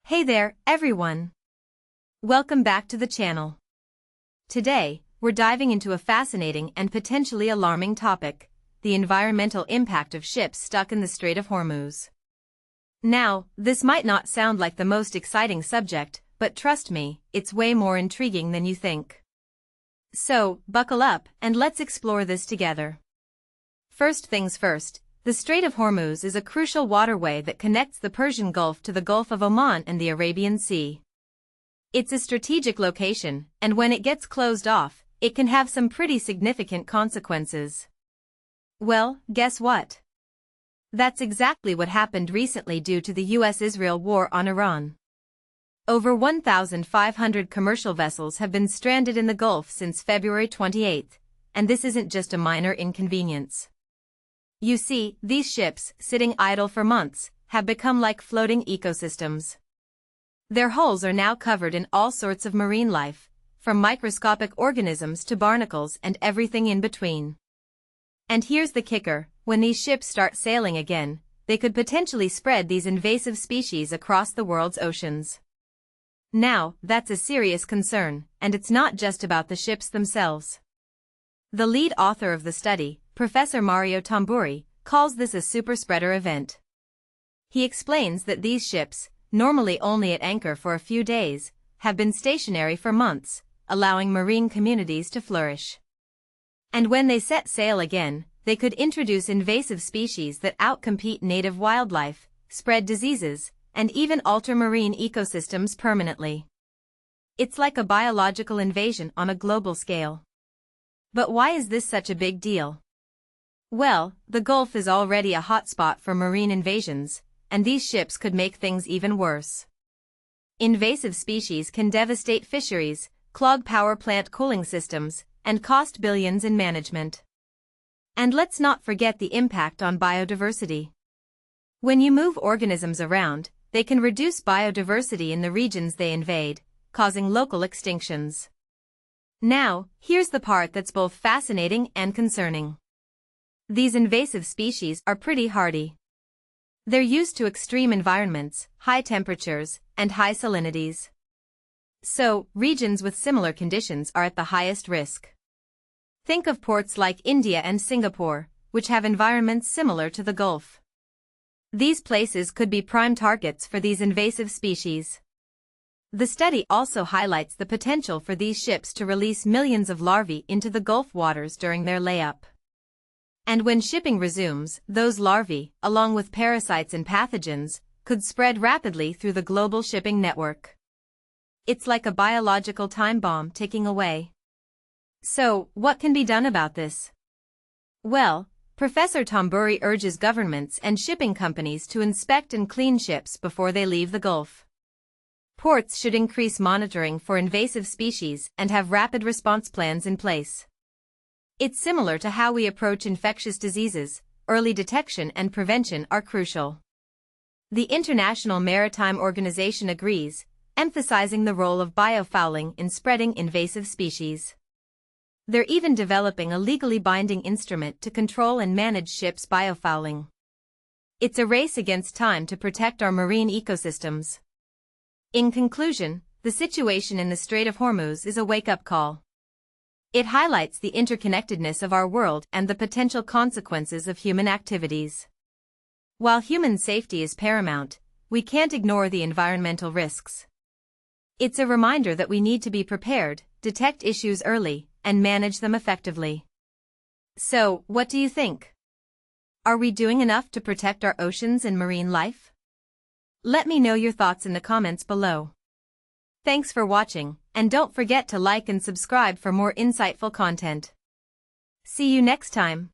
Hey there, everyone! Welcome back to the channel. Today, we're diving into a fascinating and potentially alarming topic: the environmental impact of ships stuck in the Strait of Hormuz. Now, this might not sound like the most exciting subject, but trust me, it's way more intriguing than you think. So, buckle up and let's explore this together. First things first, the Strait of Hormuz is a crucial waterway that connects the Persian Gulf to the Gulf of Oman and the Arabian Sea. It's a strategic location, and when it gets closed off, it can have some pretty significant consequences. Well, guess what? That's exactly what happened recently due to the US-Israel war on Iran. Over 1,500 commercial vessels have been stranded in the Gulf since February 28, and this isn't just a minor inconvenience. You see, these ships, sitting idle for months, have become like floating ecosystems. Their hulls are now covered in all sorts of marine life, from microscopic organisms to barnacles and everything in between. And here's the kicker: when these ships start sailing again, they could potentially spread these invasive species across the world's oceans. Now, that's a serious concern, and it's not just about the ships themselves. The lead author of the study, Professor Mario Tamburi, calls this a superspreader event. He explains that these ships, normally only at anchor for a few days, have been stationary for months, allowing marine communities to flourish. And when they set sail again, they could introduce invasive species that outcompete native wildlife, spread diseases, and even alter marine ecosystems permanently. It's like a biological invasion on a global scale. But why is this such a big deal? Well, the Gulf is already a hotspot for marine invasions, and these ships could make things even worse. Invasive species can devastate fisheries, clog power plant cooling systems, and cost billions in management. And let's not forget the impact on biodiversity. When you move organisms around, they can reduce biodiversity in the regions they invade, causing local extinctions. Now, here's the part that's both fascinating and concerning. These invasive species are pretty hardy. They're used to extreme environments, high temperatures, and high salinities. So, regions with similar conditions are at the highest risk. Think of ports like India and Singapore, which have environments similar to the Gulf. These places could be prime targets for these invasive species. The study also highlights the potential for these ships to release millions of larvae into the Gulf waters during their layup. And when shipping resumes, those larvae, along with parasites and pathogens, could spread rapidly through the global shipping network. It's like a biological time bomb ticking away. So, what can be done about this? Well, Professor Tamburi urges governments and shipping companies to inspect and clean ships before they leave the Gulf. Ports should increase monitoring for invasive species and have rapid response plans in place. It's similar to how we approach infectious diseases. Early detection and prevention are crucial. The International Maritime Organization agrees, emphasizing the role of biofouling in spreading invasive species. They're even developing a legally binding instrument to control and manage ships' biofouling. It's a race against time to protect our marine ecosystems. In conclusion, the situation in the Strait of Hormuz is a wake-up call. It highlights the interconnectedness of our world and the potential consequences of human activities. While human safety is paramount, we can't ignore the environmental risks. It's a reminder that we need to be prepared, detect issues early, and manage them effectively. So, what do you think? Are we doing enough to protect our oceans and marine life? Let me know your thoughts in the comments below. Thanks for watching, and don't forget to like and subscribe for more insightful content. See you next time.